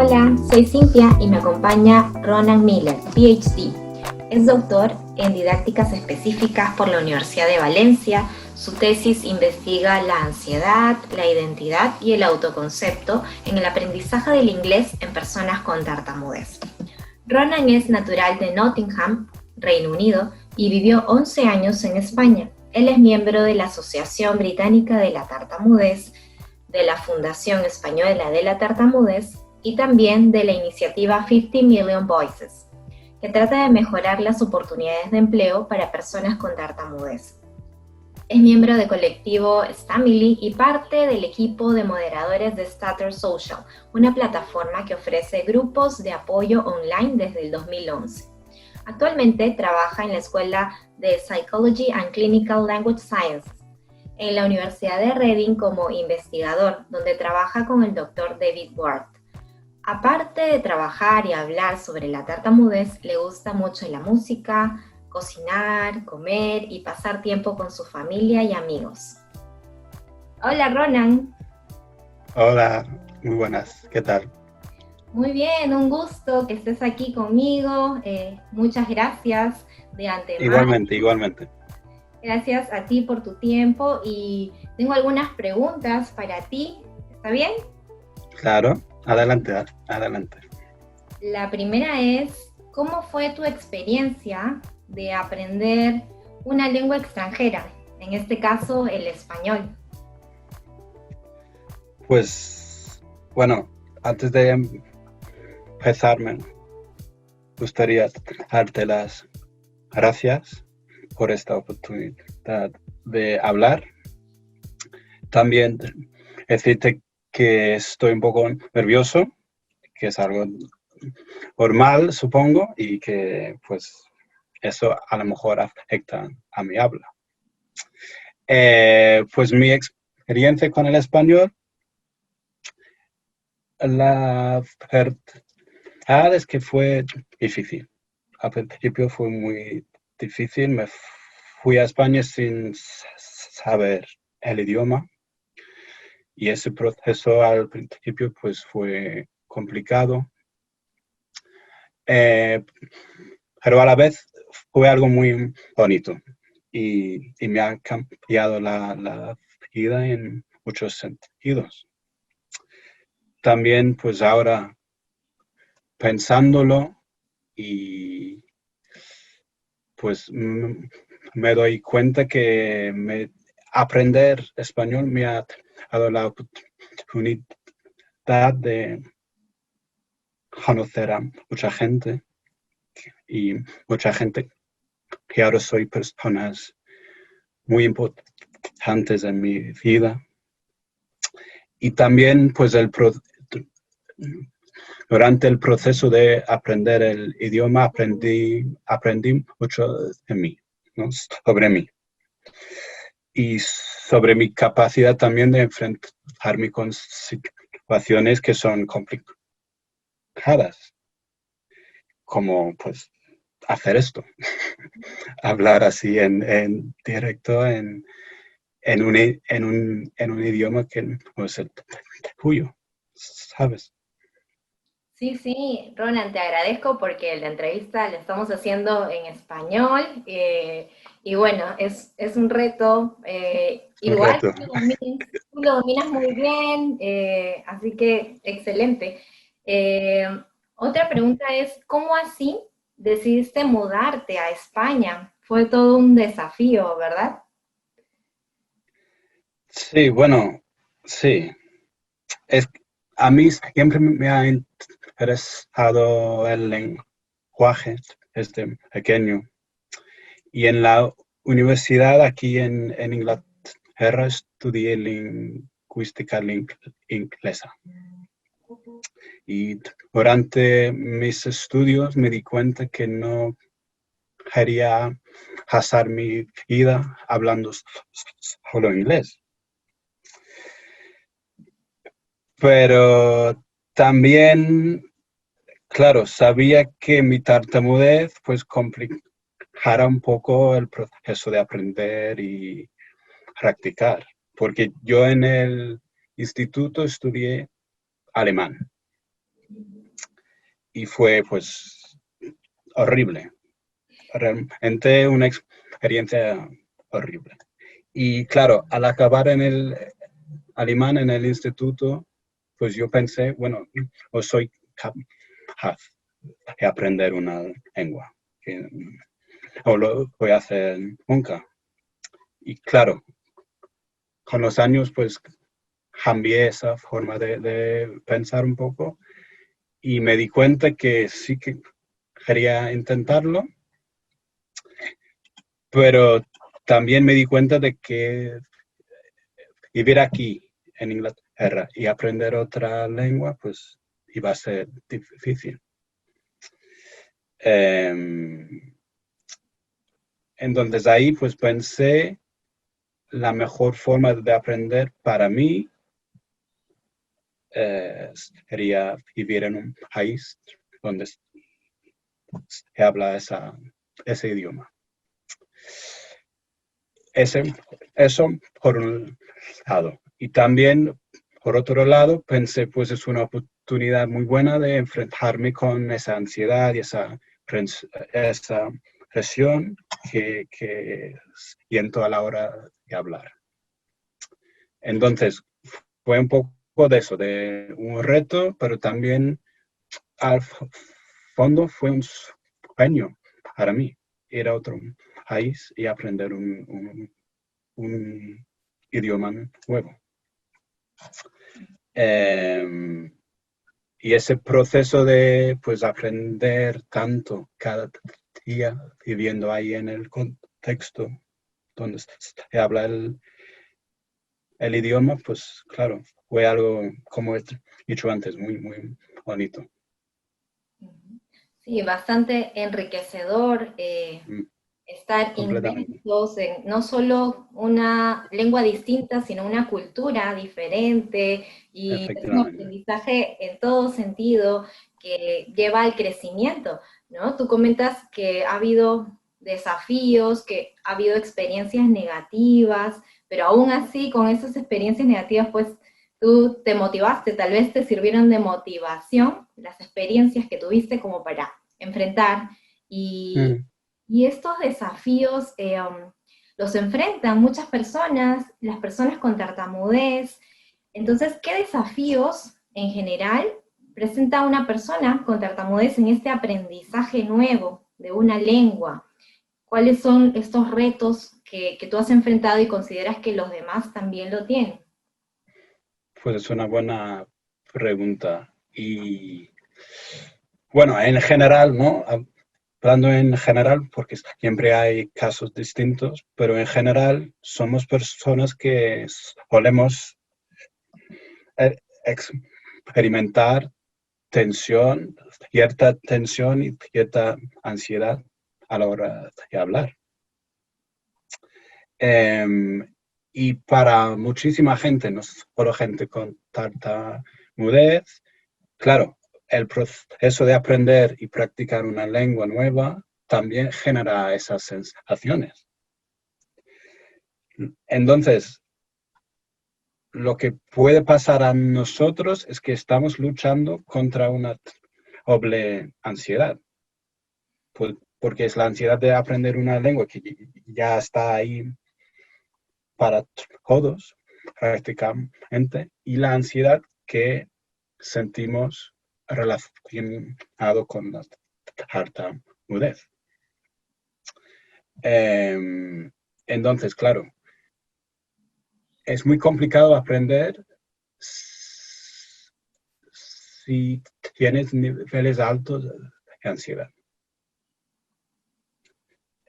Hola, soy Cintia y me acompaña Ronan Miller, PhD. Es doctor en didácticas específicas por la Universidad de Valencia. Su tesis investiga la ansiedad, la identidad y el autoconcepto en el aprendizaje del inglés en personas con tartamudez. Ronan es natural de Nottingham, Reino Unido, y vivió 11 años en España. Él es miembro de la Asociación Británica de la Tartamudez, de la Fundación Española de la Tartamudez y también de la iniciativa 50 Million Voices, que trata de mejorar las oportunidades de empleo para personas con tartamudez. Es miembro del colectivo Stamily y parte del equipo de moderadores de Stutter Social, una plataforma que ofrece grupos de apoyo online desde el 2011. Actualmente trabaja en la Escuela de Psychology and Clinical Language Sciences en la Universidad de Reading como investigador, donde trabaja con el Dr. David Ward. Aparte de trabajar y hablar sobre la tartamudez, le gusta mucho la música, cocinar, comer y pasar tiempo con su familia y amigos. Hola, Ronan. Hola, muy buenas, ¿qué tal? Muy bien, un gusto que estés aquí conmigo. Muchas gracias de antemano. Igualmente. Gracias a ti por tu tiempo y tengo algunas preguntas para ti. ¿Está bien? Claro, adelante. La primera es, ¿cómo fue tu experiencia de aprender una lengua extranjera? En este caso, el español. Pues, bueno, antes de empezar me gustaría darte las gracias por esta oportunidad de hablar. También decirte que estoy un poco nervioso, que es algo normal, supongo, y que pues eso a lo mejor afecta a mi habla. Pues mi experiencia con el español, la verdad es que fue difícil. Al principio fue muy difícil. Me fui a España sin saber el idioma y ese proceso al principio pues fue complicado. Pero a la vez fue algo muy bonito y me ha cambiado la vida en muchos sentidos. También pues ahora pensándolo y pues me doy cuenta que aprender español me ha dado la oportunidad de conocer a mucha gente y mucha gente que ahora soy personas muy importantes en mi vida. Y también pues durante el proceso de aprender el idioma aprendí mucho de mí, ¿no? Sobre mí. Y sobre mi capacidad también de enfrentarme con situaciones que son complicadas, como pues hacer esto, hablar así en directo en un idioma que no es el tuyo, ¿sabes? Sí, Ronan, te agradezco porque la entrevista la estamos haciendo en español y bueno, es un reto. Un Igual reto. tú lo dominas muy bien, así que excelente. Eh, Otra pregunta es, ¿cómo así decidiste mudarte a España? Fue todo un desafío, ¿verdad? Sí, bueno, sí. Es, a mí siempre me ha interesado el lenguaje desde pequeño. Y en la universidad aquí en Inglaterra estudié lingüística inglesa. Y durante mis estudios me di cuenta que no quería pasar mi vida hablando solo inglés. Pero también, claro, sabía que mi tartamudez pues complicara un poco el proceso de aprender y practicar, porque yo en el instituto estudié alemán y fue pues horrible. Realmente una experiencia horrible. Y claro, al acabar en el alemán, en el instituto, pues yo pensé, bueno, o soy capaz de aprender una lengua, o lo voy a hacer nunca. Y claro, con los años pues cambié esa forma de pensar un poco y me di cuenta que sí que quería intentarlo, pero también me di cuenta de que vivir aquí en Inglaterra y aprender otra lengua, pues iba a ser difícil. Entonces ahí pues pensé la mejor forma de aprender para mí sería vivir en un país donde se habla ese idioma. Eso por un lado. Y también, por otro lado, pensé, pues es una oportunidad muy buena de enfrentarme con esa ansiedad y esa presión que siento a la hora de hablar. Entonces, fue un poco de eso, de un reto, pero también al fondo fue un sueño para mí ir a otro país y aprender un idioma nuevo. Y ese proceso de pues aprender tanto cada día viviendo ahí en el contexto donde se habla el idioma, pues claro, fue algo, como he dicho antes, muy, muy bonito. Sí, bastante enriquecedor estar Completamente. inmersos en no solo una lengua distinta, sino una cultura diferente y es un Efectivamente. aprendizaje en todo sentido que lleva al crecimiento, ¿no? Tú comentas que ha habido desafíos, que ha habido experiencias negativas, pero aún así con esas experiencias negativas, pues tú te motivaste, tal vez te sirvieron de motivación las experiencias que tuviste como para enfrentar y, Mm. y estos desafíos los enfrentan muchas personas, las personas con tartamudez. Entonces, ¿qué desafíos en general presenta una persona con tartamudez en este aprendizaje nuevo de una lengua? ¿Cuáles son estos retos que tú has enfrentado y consideras que los demás también lo tienen? Pues es una buena pregunta. Y bueno, en general, ¿no? Hablando en general, porque siempre hay casos distintos, pero en general somos personas que solemos experimentar tensión, cierta tensión y cierta ansiedad a la hora de hablar. Y para muchísima gente, no solo gente con tartamudez, claro, el proceso de aprender y practicar una lengua nueva también genera esas sensaciones. Entonces, lo que puede pasar a nosotros es que estamos luchando contra una doble ansiedad, porque es la ansiedad de aprender una lengua que ya está ahí para todos prácticamente y la ansiedad que sentimos relacionado con la tartamudez. Entonces, claro, es muy complicado aprender si tienes niveles altos de ansiedad.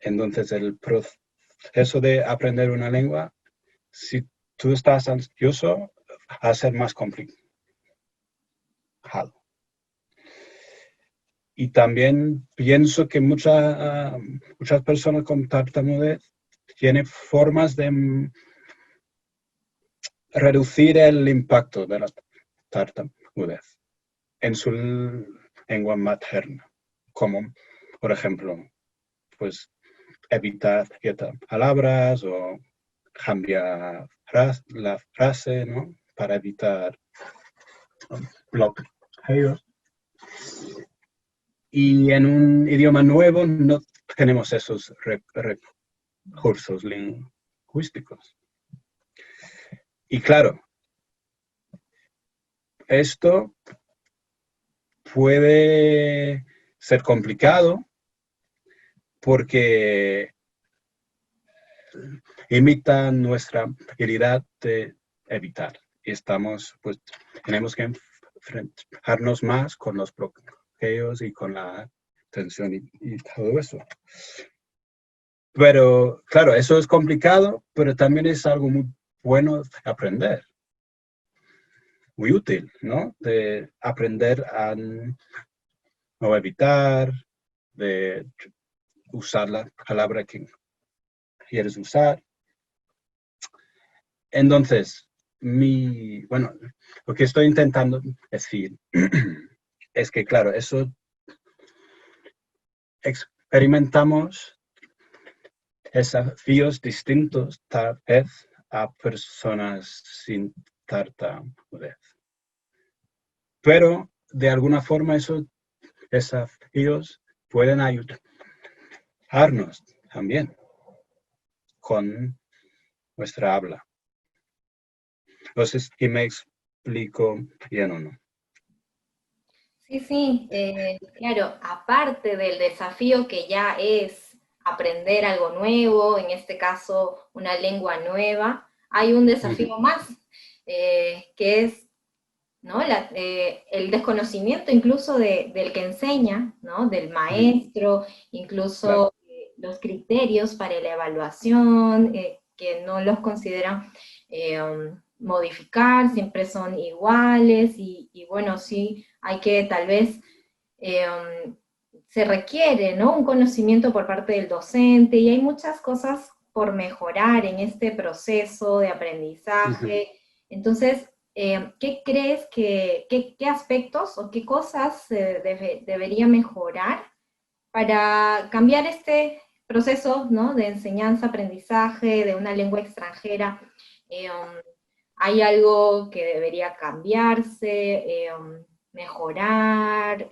Entonces, el proceso de aprender una lengua, si tú estás ansioso, va a ser más complicado. Y también pienso que muchas personas con tartamudez tienen formas de reducir el impacto de la tartamudez en su lengua materna, como por ejemplo, pues evitar ciertas palabras o cambiar la frase, ¿no? Para evitar bloqueos. Y en un idioma nuevo no tenemos esos recursos lingüísticos. Y claro, esto puede ser complicado porque imita nuestra habilidad de evitar. Y pues, tenemos que enfrentarnos más con los bloqueos y con la tensión y todo eso. Pero, claro, eso es complicado, pero también es algo muy bueno de aprender. Muy útil, ¿no? De aprender a no evitar, de usar la palabra que quieres usar. Entonces, bueno, lo que estoy intentando decir es que, claro, eso experimentamos desafíos distintos tal vez a personas sin tartamudez. Pero, de alguna forma, esos desafíos pueden ayudarnos también con nuestra habla. Entonces, ¿y me explico bien o no? Sí, sí, claro, aparte del desafío que ya es aprender algo nuevo, en este caso una lengua nueva, hay un desafío más, que es, ¿no? El desconocimiento incluso del que enseña, ¿no? Del maestro, Claro. incluso los criterios para la evaluación, que no los consideran modificar, siempre son iguales y bueno, sí, hay que tal vez, se requiere, ¿no? Un conocimiento por parte del docente y hay muchas cosas por mejorar en este proceso de aprendizaje. Entonces, ¿qué crees qué aspectos o qué cosas debería mejorar para cambiar este proceso, ¿no? De enseñanza-aprendizaje de una lengua extranjera? ¿Hay algo que debería cambiarse, mejorar,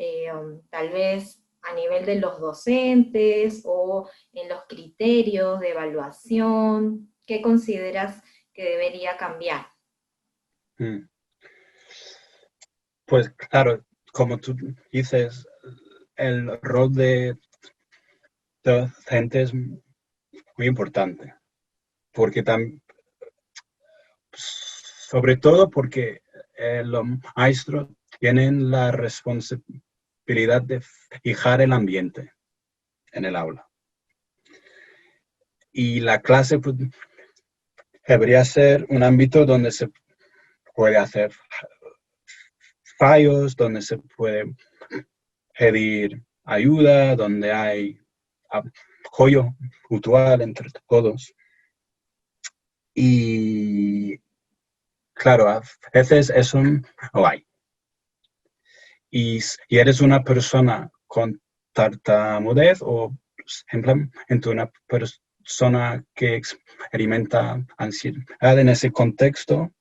tal vez a nivel de los docentes o en los criterios de evaluación? ¿Qué consideras que debería cambiar? Pues claro, como tú dices, el rol de docente es muy importante, porque sobre todo porque los maestros tienen la responsabilidad de fijar el ambiente en el aula. Y la clase pues, debería ser un ámbito donde se puede hacer fallos, donde se puede pedir ayuda, donde hay apoyo mutual entre todos. Y claro, a veces eso no hay. Y si eres una persona con tartamudez o simplemente una persona que experimenta ansiedad en ese contexto,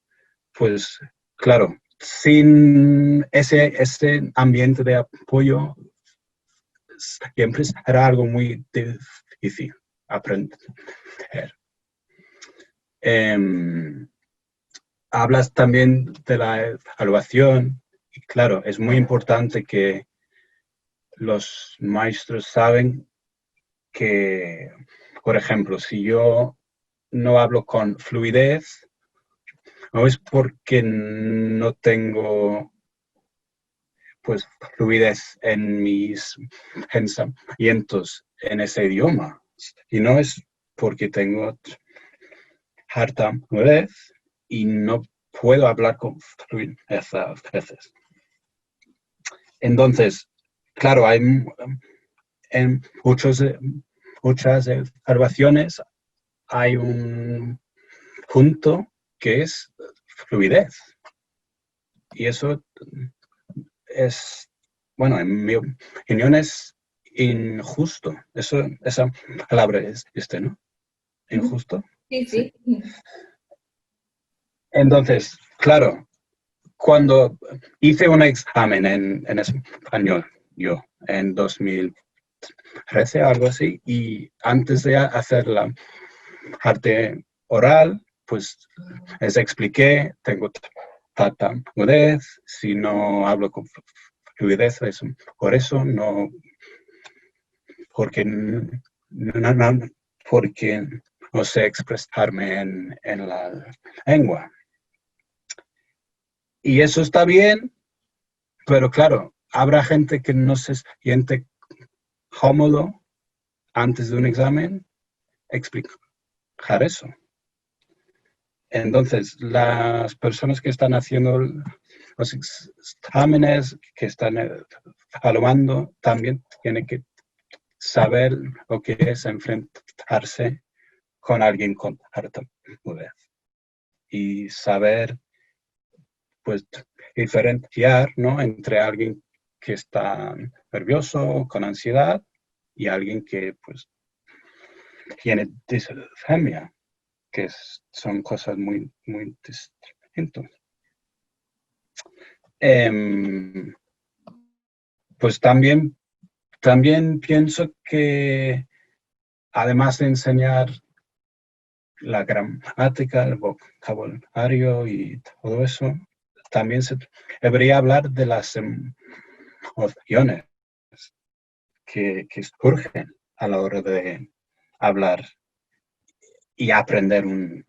pues claro, sin ese ambiente de apoyo, siempre será algo muy difícil aprender. Hablas también de la evaluación y claro, es muy importante que los maestros saben que, por ejemplo, si yo no hablo con fluidez, no es porque no tengo pues fluidez en mis pensamientos en ese idioma, y no es porque tengo tartamudez y no puedo hablar con fluidez a veces. Entonces, claro, hay en muchas evaluaciones hay un punto que es fluidez. Y eso es, bueno, en mi opinión es injusto. Esa palabra es ¿no? Injusto. Sí, Sí. sí. Entonces, claro, cuando hice un examen en español yo, en 2013, algo así, y antes de hacer la parte oral, pues les expliqué, tengo tartamudez, si no hablo con fluidez, es por eso, no, porque porque no sé expresarme en la lengua. Y eso está bien, pero claro, habrá gente que no se siente cómodo antes de un examen explicar eso. Entonces, las personas que están haciendo los exámenes, que están evaluando, también tienen que saber lo que es enfrentarse con alguien con tartamudez y saber, pues, diferenciar, ¿no? Entre alguien que está nervioso, con ansiedad, y alguien que, pues, tiene disfemia, que son cosas muy, muy distintas. Pues también pienso que además de enseñar la gramática, el vocabulario y todo eso, también se debería hablar de las emociones que surgen a la hora de hablar y aprender un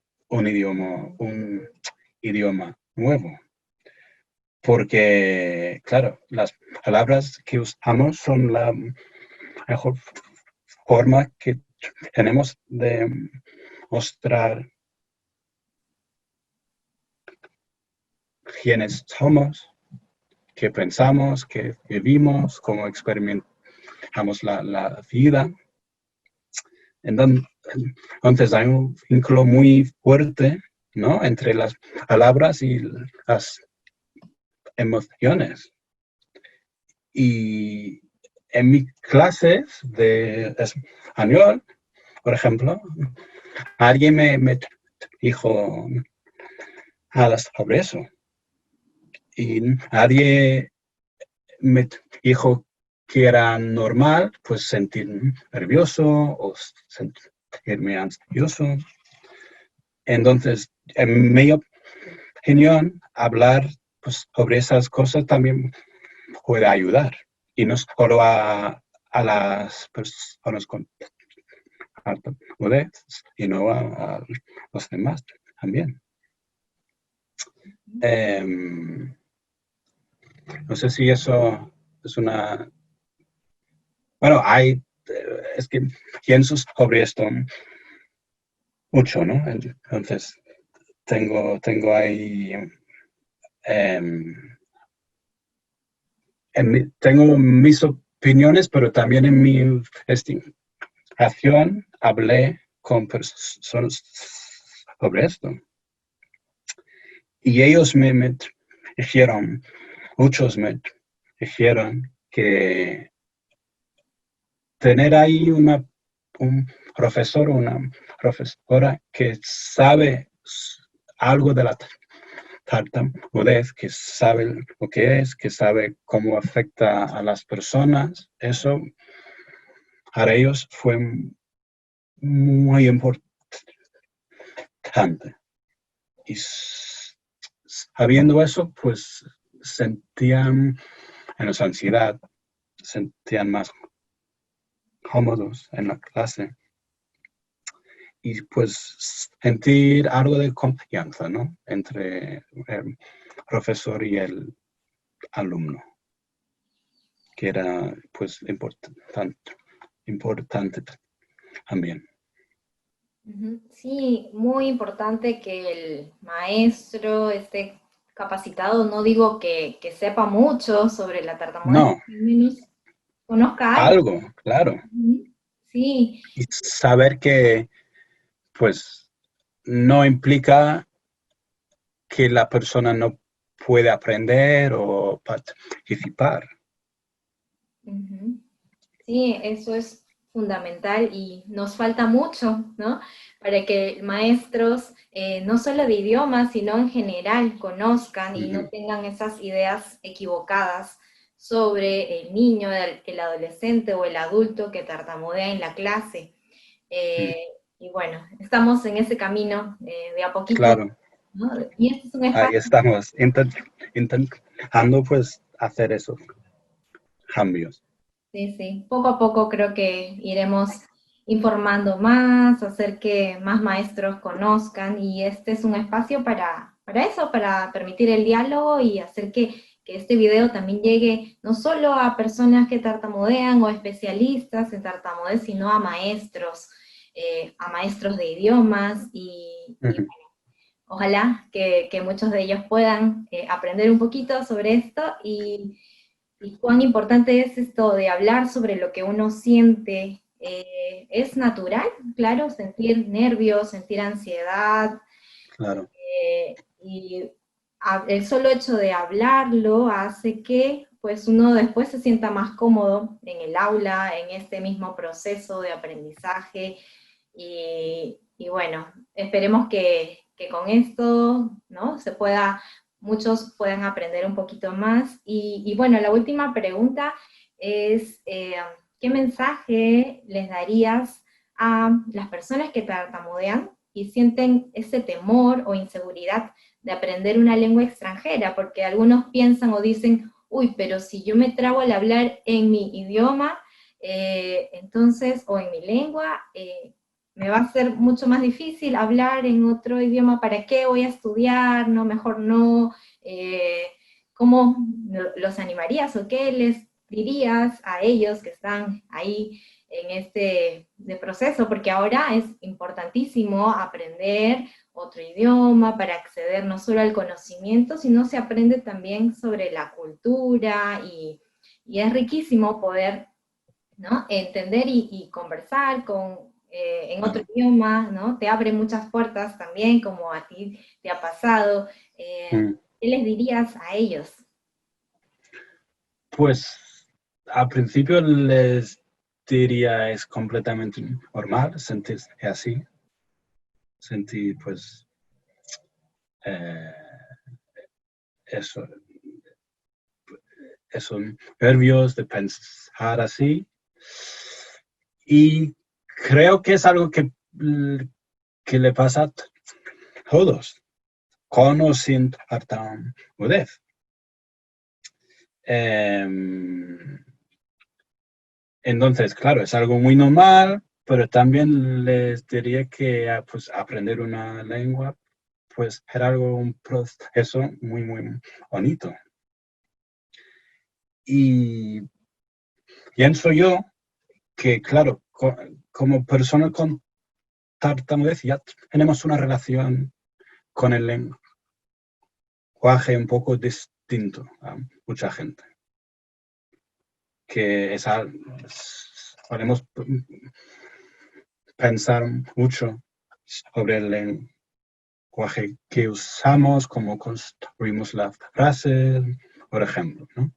idioma nuevo. Porque, claro, las palabras que usamos son la mejor forma que tenemos de mostrar quiénes somos, qué pensamos, qué vivimos, cómo experimentamos la vida. Entonces hay un vínculo muy fuerte, ¿no? Entre las palabras y las emociones. Y en mis clases de español, por ejemplo, alguien me dijo sobre eso. Y nadie me dijo que era normal, pues, sentirme nervioso o sentirme ansioso. Entonces, en mi opinión, hablar, pues, sobre esas cosas también puede ayudar. Y no solo a las personas con tartamudez, sino a los demás también. No sé si eso es una... Bueno, es que pienso sobre esto mucho, ¿no? Entonces, tengo ahí... tengo mis opiniones, pero también en mi investigación hablé con personas sobre esto. Y ellos me dijeron, muchos me dijeron que tener ahí un profesor o una profesora que sabe algo de la tartamudez, que sabe lo que es, que sabe cómo afecta a las personas, eso para ellos fue muy importante. Y sabiendo eso, pues sentían menos ansiedad, sentían más cómodos en la clase y pues sentir algo de confianza, ¿no? Entre el profesor y el alumno, que era pues importante también. Sí, muy importante que el maestro esté capacitado. No digo que sepa mucho sobre la tartamudez, No, al menos conozca algo. algo, claro. Ujú. Sí, Y saber que pues no implica que la persona no puede aprender o participar. ujú. Sí, eso es fundamental y nos falta mucho, ¿no? Para que maestros, no solo de idiomas, sino en general, conozcan y no Uh-huh. tengan esas ideas equivocadas sobre el niño, el adolescente o el adulto que tartamudea en la clase. Y bueno, estamos en ese camino de a poquito, Claro, ¿no? Y este es un ahí espacio. estamos intentando pues hacer esos cambios. Sí, sí. Poco a poco creo que iremos informando más, hacer que más maestros conozcan y este es un espacio para eso, para permitir el diálogo y hacer que este video también llegue no solo a personas que tartamudean o especialistas en tartamudez, sino a maestros de idiomas y Ujú. ojalá que muchos de ellos puedan aprender un poquito sobre esto y cuán importante es esto de hablar sobre lo que uno siente. Es natural, claro, sentir nervios, sentir ansiedad, Claro, y el solo hecho de hablarlo hace que pues uno después se sienta más cómodo en el aula, en este mismo proceso de aprendizaje, y bueno, esperemos que con esto, ¿no? Muchos puedan aprender un poquito más. Y bueno, la última pregunta es, ¿qué mensaje les darías a las personas que tartamudean y sienten ese temor o inseguridad de aprender una lengua extranjera? Porque algunos piensan o dicen, uy, pero si yo me trago al hablar en mi idioma, entonces, o en mi lengua, me va a ser mucho más difícil hablar en otro idioma. ¿Para qué voy a estudiar? No, mejor no. ¿Cómo los animarías o qué les dirías a ellos que están ahí en este de proceso? Porque ahora es importantísimo aprender otro idioma para acceder no solo al conocimiento, sino se aprende también sobre la cultura y es riquísimo poder, ¿no? Entender y conversar en otro claro. idioma, ¿no? Te abre muchas puertas también, como a ti te ha pasado. Mm. ¿Qué les dirías a ellos? Pues al principio les diría es completamente normal sentirse así, sentir pues eh, eso, esos nervios de pensar así. Y creo que es algo que le pasa a todos, con o sin tartamudez. Entonces, claro, es algo muy normal, pero también les diría que pues, aprender una lengua pues era un proceso muy, muy bonito. Y pienso yo que, claro, como persona con tartamudez ya tenemos una relación con el lenguaje un poco distinto a mucha gente. Que podemos pensar mucho sobre el lenguaje que usamos, cómo construimos las frases, por ejemplo, ¿no?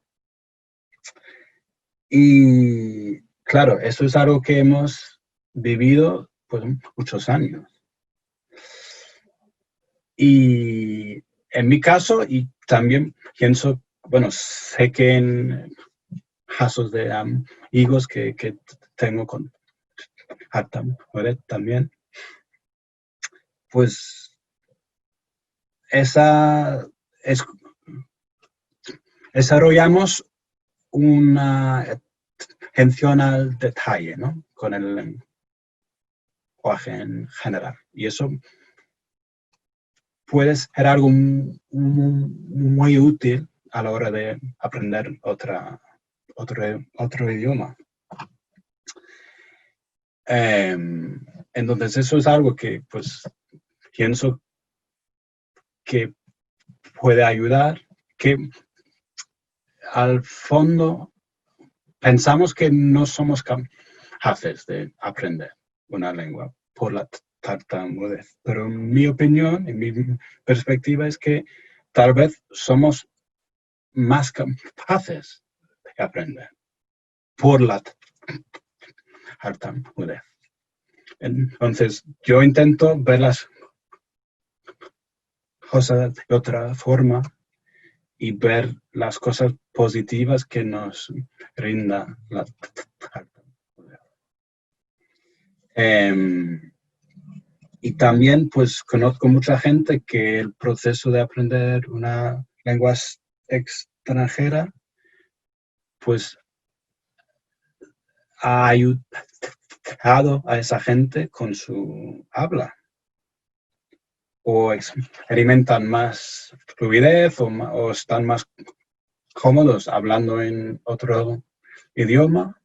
Y claro, eso es algo que hemos vivido pues, muchos años. Y en mi caso, y también pienso, bueno, sé que en casos de amigos que tengo con tartamudez también, pues esa es, desarrollamos una atención al detalle, ¿no? Con el lenguaje en general. Y eso puede ser algo muy útil a la hora de aprender otro idioma. Entonces eso es algo que pues pienso que puede ayudar, que al fondo pensamos que no somos capaces de aprender una lengua por la tartamudez, pero en mi opinión, en mi perspectiva es que tal vez somos más capaces de aprender por la tartamudez. Entonces, yo intento ver las cosas de otra forma y ver las cosas positivas que nos brinda la tartamudez. Y también pues conozco mucha gente que el proceso de aprender una lengua extranjera pues ha ayudado a esa gente con su habla o experimentan más fluidez o están más cómodos hablando en otro idioma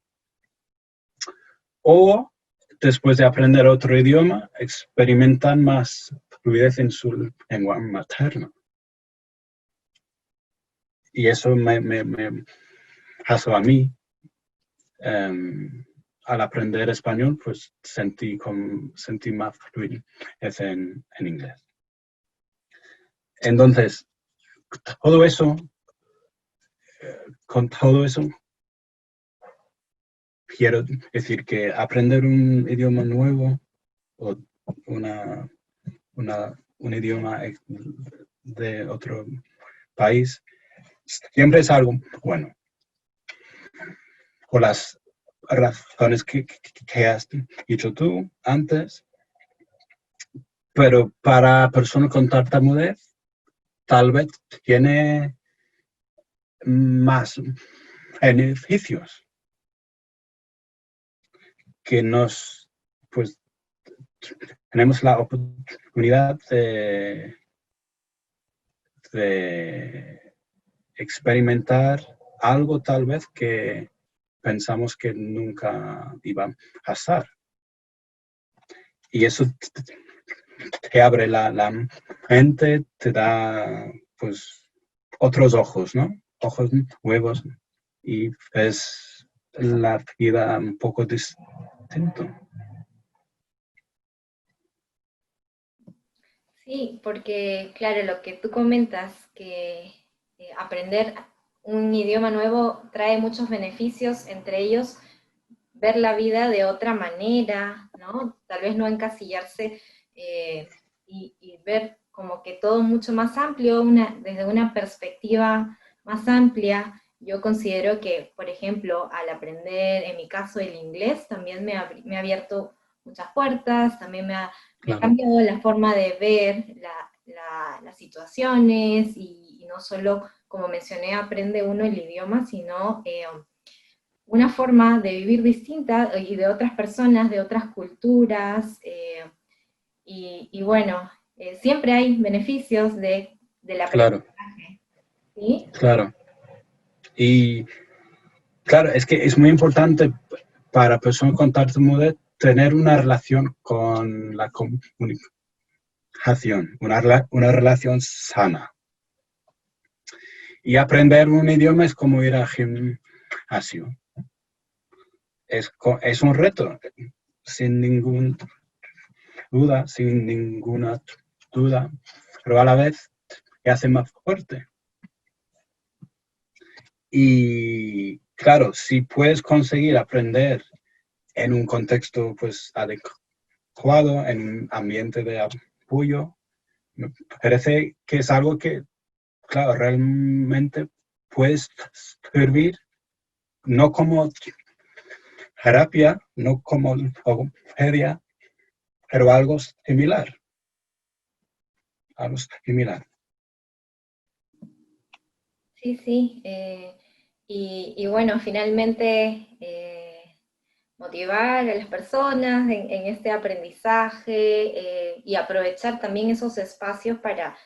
o después de aprender otro idioma experimentan más fluidez en su lengua materna. Y eso me pasó a mí. Al aprender español, pues sentí más fluidez en inglés. Entonces, todo eso, con todo eso, quiero decir que aprender un idioma nuevo o un idioma de otro país siempre es algo bueno. Por las razones que has dicho tú antes, pero para personas con tartamudez tal vez tiene más beneficios que nos, pues, tenemos la oportunidad de experimentar algo tal vez que pensamos que nunca iba a pasar. Y eso te abre la mente, te da pues otros ojos, ¿no? Ojos nuevos y ves la vida un poco distinto. Sí, porque claro, lo que tú comentas, que aprender un idioma nuevo trae muchos beneficios, entre ellos ver la vida de otra manera, ¿no? Tal vez no encasillarse y ver como que todo mucho más amplio, desde una perspectiva más amplia. Yo considero que, por ejemplo, al aprender, en mi caso, el inglés, también me ha abierto muchas puertas, también me ha Claro, cambiado la forma de ver las situaciones y no solo, como mencioné, aprende uno el idioma, sino una forma de vivir distinta y de otras personas, de otras culturas, y bueno, siempre hay beneficios del claro, aprendizaje, ¿sí? claro. Y claro, es que es muy importante para personas con tartamudez tener una relación con la comunicación, una relación sana. Y aprender un idioma es como ir al gimnasio. Es un reto, sin ninguna duda, pero a la vez te hace más fuerte. Y claro, si puedes conseguir aprender en un contexto pues adecuado, en un ambiente de apoyo, me parece que es algo que, claro, realmente puedes servir no como terapia, no como logopedia, pero algo similar. Algo similar. Sí, sí. Y bueno, finalmente motivar a las personas en este aprendizaje y aprovechar también esos espacios para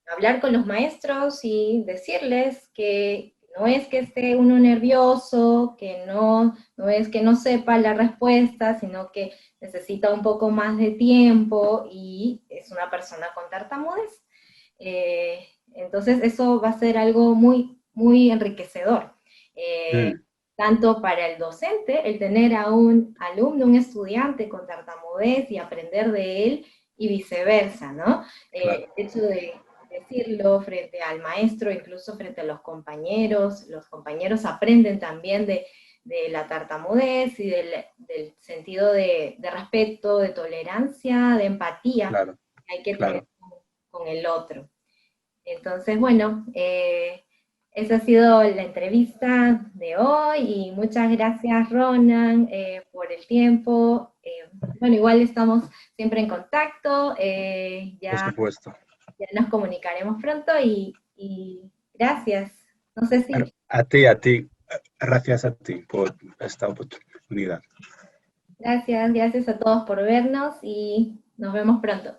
hablar con los maestros y decirles que no es que esté uno nervioso, que no es que no sepa la respuesta, sino que necesita un poco más de tiempo y es una persona con tartamudez. Entonces eso va a ser algo muy, muy enriquecedor. Eh, Mm, Tanto para el docente, el tener a un alumno, un estudiante con tartamudez y aprender de él, y viceversa, ¿no? claro, El hecho de decirlo frente al maestro, incluso frente a los compañeros aprenden también de la tartamudez y del sentido de respeto, de tolerancia, de empatía claro, que hay que tener claro. con el otro. Entonces, bueno, esa ha sido la entrevista de hoy y muchas gracias, Ronan, por el tiempo. Bueno, igual estamos siempre en contacto, Por supuesto. ya nos comunicaremos pronto y gracias. No sé si... A ti, gracias a ti por esta oportunidad. Gracias, gracias a todos por vernos y nos vemos pronto.